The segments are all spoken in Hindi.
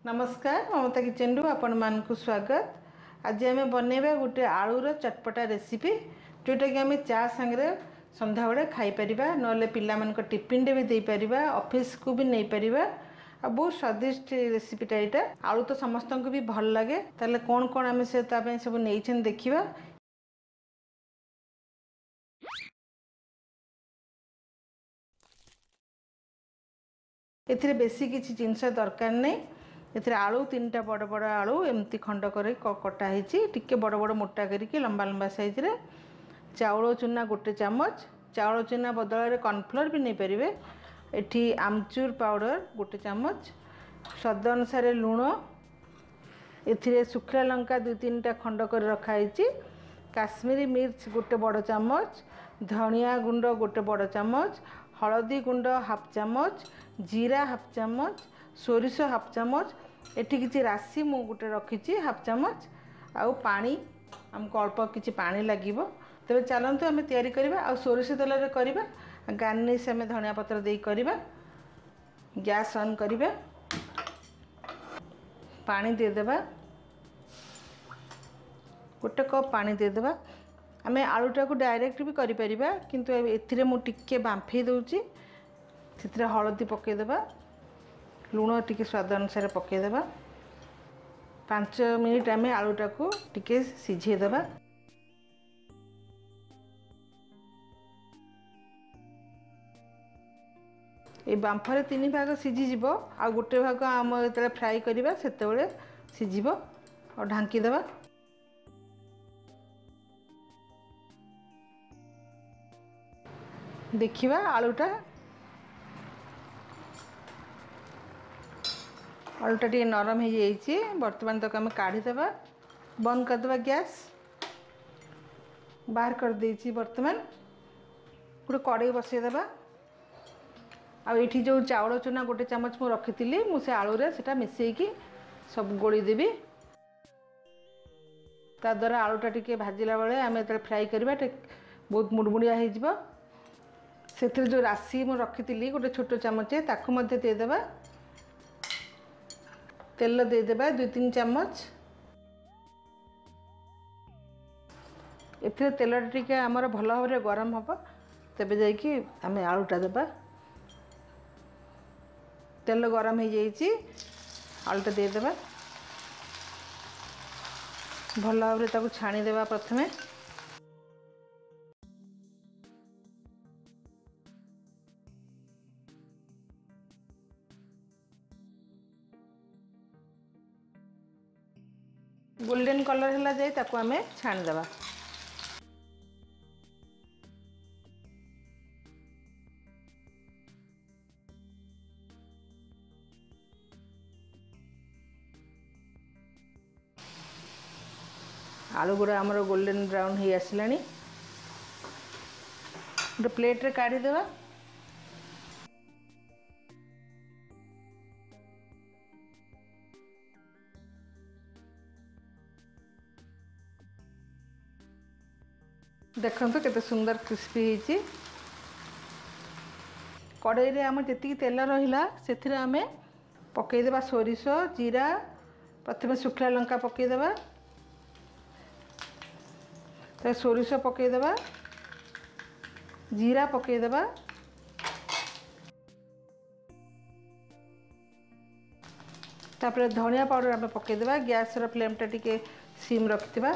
नमस्कार ममता किचन रु आपण मानकु स्वागत। आज आम बनैबा गोटे आलूर चटपटा रेसिपी जोटा कि आम चा सांगे संध्या बेले खाई परिबा नले पिला मन टिफिन रे भी दे परिबा ऑफिस को भी नहीं परिबा। आ बहुत स्वादिष्ट रेसिपीटा यहाँ आलू तो समस्त को भी भल लगे ताले कौन कौन आम से सब नहीं देखा। एथिरे बेसी किसी जिनस दरकार नहीं। एथिरे आलू तीनटा बड़ बड़ आलू एमती खंड कर कटा टिके बड़ बड़ मोटा करके लंबा लंबा साइज रे चाउल चूना गोटे चामच चाउल चूना बदल कॉर्नफ्लोर भी नहीं पारे। एठी आमचूर पाउडर गोटे चामच स्वाद अनुसार लुण एथिरे सुखला लंका दुई तीन टा खंड कर रखाई काश्मीरी मिर्च गोटे बड़ चामच धनिया गुंड गोटे बड़ चामच हलदी गुंड हाफ चामच जीरा हाफ चामच सोरिष हाफ चामच एठी किछि राशि मु गोटे रखी हाफ चामच आउ पानी हमको अल्प किछि पानी लागिबो। तबे चलंतु आमे तयारी करबा आ सोरिष तेल रे करबा गार्निश आमे धनिया पत्र देई करबा। गैस ऑन करबा पानी दे देबा गोटे कप पानी दे देबा। आमे आलूटा को डायरेक्ट भी करि परिबा किंतु एथिरे मु टिके बांफे दउची सेथिरे हळदी पके देबा लुण टिके स्वाद अनुसार पके देबा 5 मिनिट आमे आलूटा को टिके सिझे देबा। ए बांफरे 3 भाग सिझी जिवो आ गोटे भाग आम एतले फ्राई करिबा सेतेबेले सिझिबो और ढांकी देबा। देखिबा आलूटा आलूटा टे नरम हो जाइए। बर्तमान तक आम काढ़ी देबा बंद कर देबा गैस बाहर कर देइछि। बर्तमान गोटे कड़ाई बसई देबा आ एठी जो चाउल चूना गोटे चामच मु रखिथिली मु से आलू रे सेटा मिसेकी सब गोली देबी। ता द्वारा आलूटा टिके भाजिला बेले आम एतले फ्राई करबा बहुत मुड़मुड़िया हो जिवो। सेथिरे जो राशि मु रखिथिली गोटे छोट चामच ताकू मध्ये दे देबा तेल दे देबा 2-3 चामच। एथिरे तेल टिके हमर भल भाव गरम हबो तबे जाई कि आमे आलूटा देबा। तेल गरम हो जाइए आलूटा दे देबा भल भाव ताकू छाणी देबा। प्रथमे गोल्डन कलर हला जाए ताकू आमे छाणी देबा। आलू गुड़ा आमर गोल्डन ब्राउन हो आसलानी गोटे प्लेट रे काढ़ी देबा। देखंतु केते सुंदर क्रिस्पी होईची। कड़ाई रे आम जेतिकी तेल रहिला सेथिरे आमे पकई देबा सोरिष जीरा प्रथमे सुखला लंका पकई देबा तो सोरिष पकई देबा जीरा पकई देबा तापर धनिया पाउडर आमे पकई देबा। गैस रो फ्लेम टा टिके सिम रखिथिबा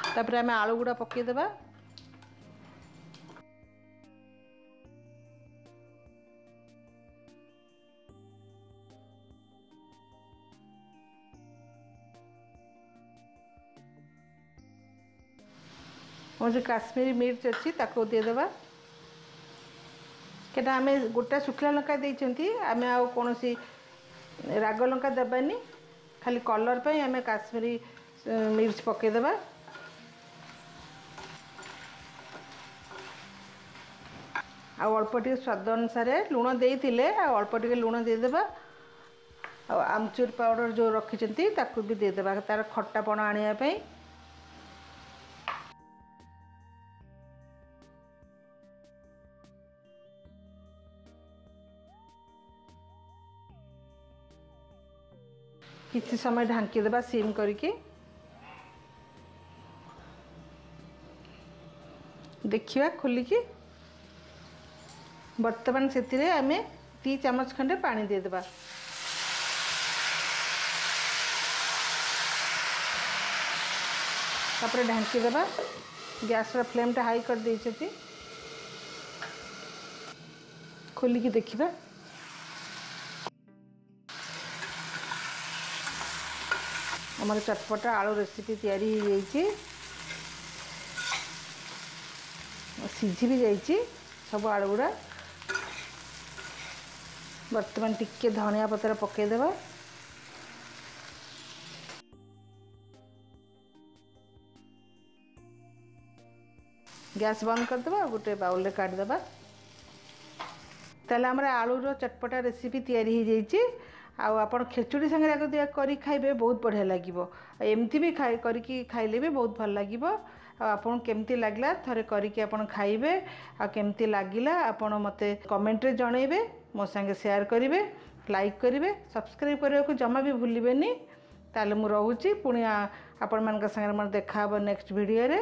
तापर आमे आलू गुड़ा पकई देबा। और जो काश्मीरी मिर्च अच्छी ताको दे देबा केटा आमे गोटा सुखला लंका देइचंती आमे आ कोनोसी राग लंका देबानी खाली कलर पे आमे काश्मीरी मिर्च पके देबा। आ अल्प टिके स्वाद अनुसार लुण देइथिले आ अल्प टिके लुण दे देबा। आ आमचूर पाउडर जो रखिचंती ताकू भी दे देबा तार खट्टापण आनिया पई। किसी समय ढांकी देबा सिम करके। देखिए खोलिकी बर्तमान से आम 2 चामच खंडे पानी दे देबा। तापर ढांकी देबा। गैस रा फ्लेम टा हाई कर देछथि। खोलिकी देखिबा। हमारे चटपटा आलू रेसिपी तैयारी हो जाइए। सिझी भी जाइए सब आलू गुड़ा। बर्तमान टिके धनिया पत्र पकईदेवा। गैस बंद करदेवा। गोटे बाउल रे काटदेवा। ताले हमर आलूर चटपटा रेसिपी तैयारी हो जाइए। आपण खेचुड़ी संगे आगे करी खाइबे बहुत बढ़िया लगिवो। एमती भी करिकी खाइले भी बहुत भल लगिवो। आपन केमती लागला थरे करिकी आपण खाइबे। आ केमती लागिला आपण मते कमेंट रे जणैबे। मो संगे शेयर करिवे, लाइक करिवे, सब्सक्राइब करने को जमा भी भूलिबेनी। ताले मु रहूची पुणी आपण मान संगे देखा नेक्स्ट वीडियो रे।